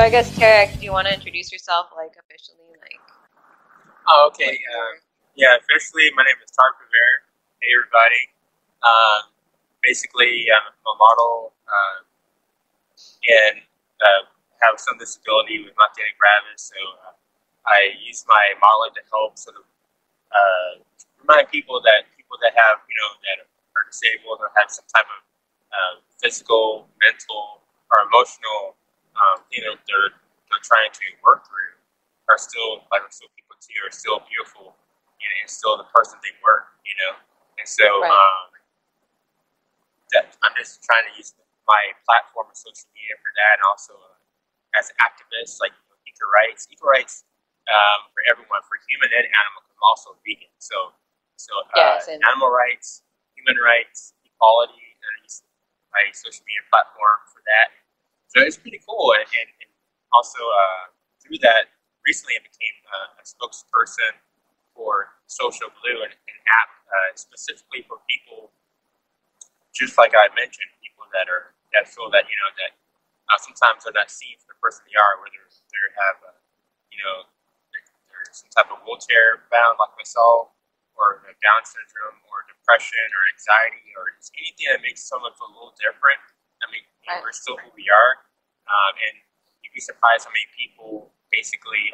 So I guess, Tarik, do you want to introduce yourself, like, officially, like? Oh, okay. Yeah, officially, my name is Tarik Rever. Hey, everybody. Basically, I'm a model and have some disability with my Tarik Rever, so I use my modeling to help sort of remind people that have, that are disabled or have some type of physical, mental, or emotional, they're trying to work through, are still people too, are still beautiful, and still the person they were, And so Right. that I'm just trying to use my platform of social media for that, and also as an activist, like equal rights for everyone, for human and animal, because I'm also vegan. So Yeah, same. animal rights, human rights, equality, and I use my social media platform for that. So it's pretty cool, and also through that, recently I became a spokesperson for Social Blue, an app specifically for people, just like I mentioned, people that feel that that sometimes they're not seen for the person they are, whether they have they're some type of wheelchair bound like myself, or Down syndrome, or depression, or anxiety, or just anything that makes someone feel a little different. I mean, Right. we're still who we are, and you'd be surprised how many people basically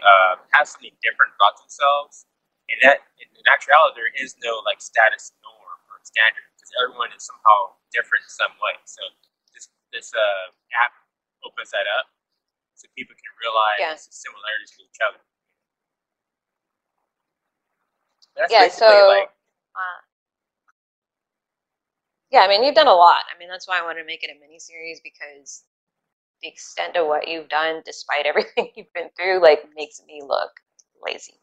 have something different about themselves. And that, in actuality, there is no like status norm or standard, because everyone is somehow different in some way. So this app opens that up, so people can realize Yeah. the similarities to each other. That's Yeah. basically like. Yeah. I mean, you've done a lot. I mean, that's why I wanted to make it a mini series, because the extent of what you've done, despite everything you've been through, like, makes me look lazy.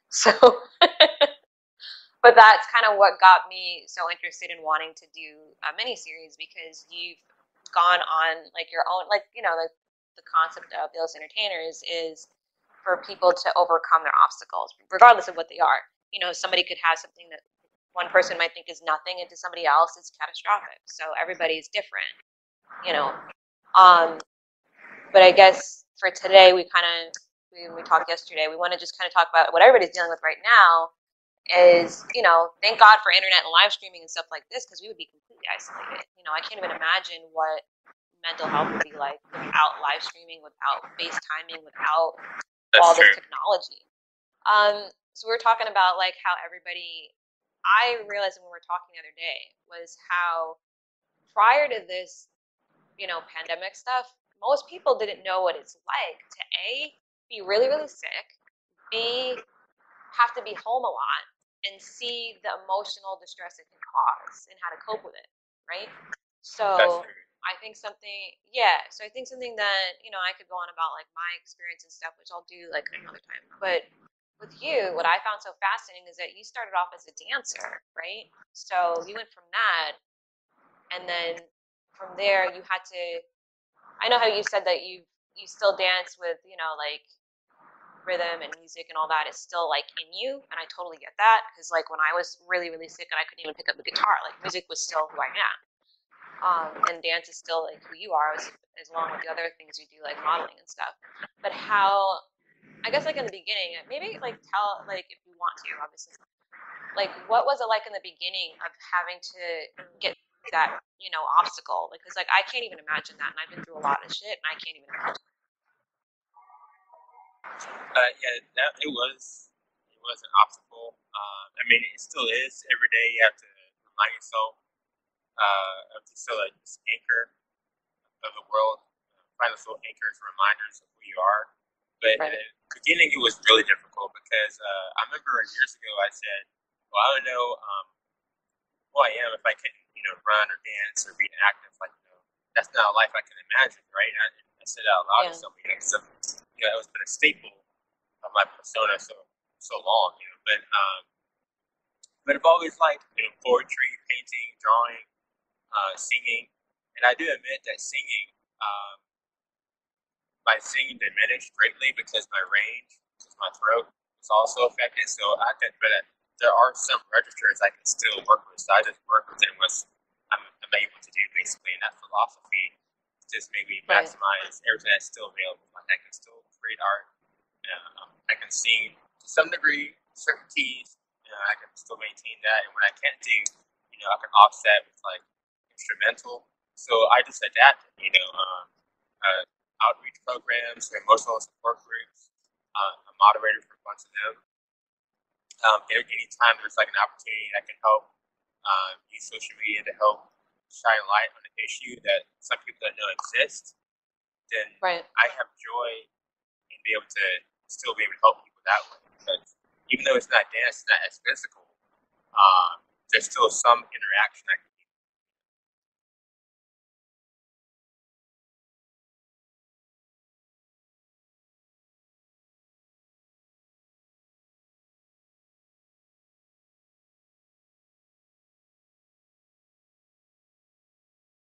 So, but that's kind of what got me so interested in wanting to do a mini series, because you've gone on like your own, like, the concept of iLLest entertainers is for people to overcome their obstacles, regardless of what they are. Somebody could have something that one person might think is nothing, and to somebody else it's catastrophic. So everybody's different, you know. But I guess for today, we talked yesterday, we want to just kind of talk about what everybody's dealing with right now. Is, thank God for internet and live streaming and stuff like this, because we would be completely isolated. I can't even imagine what mental health would be like without live streaming, without FaceTiming, without all this technology. So we were talking about like how everybody, I realized when we were talking the other day, was how prior to this, pandemic stuff, most people didn't know what it's like to A, be really, really sick, B, have to be home a lot, and see the emotional distress it can cause and how to cope with it, right? So I think something that, I could go on about like my experience and stuff, which I'll do like another time. But with you, what I found so fascinating is that you started off as a dancer, right? So you went from that, and then from there you had to, I know how you said that you still dance with, like, rhythm and music and all that is still like in you, and I totally get that, because like when I was really, really sick and I couldn't even pick up the guitar, like music was still who I am, and dance is still like who you are, as long with the other things you do, like modeling and stuff. But how, I guess, like in the beginning, maybe like tell, like, if you want to, obviously, like what was it like in the beginning of having to get that, obstacle, because like I can't even imagine that, and I've been through a lot of shit and I can't even imagine. It was an obstacle. I mean, it still is. Every day you have to remind yourself of this anchor of the world, find those little anchors, reminders of who you are. But Right. in the beginning, it was really difficult, because I remember years ago I said, "Well, I don't know who I am if I couldn't, run or dance or be active. Like, that's not a life I can imagine, right?" And I said out loud to somebody. So, it was been a staple of my persona so long, but I've always liked poetry, painting, drawing, singing, and I do admit that my singing diminished greatly because my range, because my throat was also affected. So but there are some registers I can still work with. So I just work within what I'm able to do, basically, and that philosophy just maybe Right. maximize everything that's still available. Like I can still create art, I can sing to some degree, certain keys, I can still maintain that. And when I can't do, I can offset with like instrumental. So I just adapted, outreach programs, emotional support groups, a moderator for a bunch of them. Anytime there's like an opportunity I can help use social media to help shine light on an issue that some people don't know exists, then Right. I have joy in being able to still be able to help people that way. Because even though it's not dance, it's not as physical, there's still some interaction I can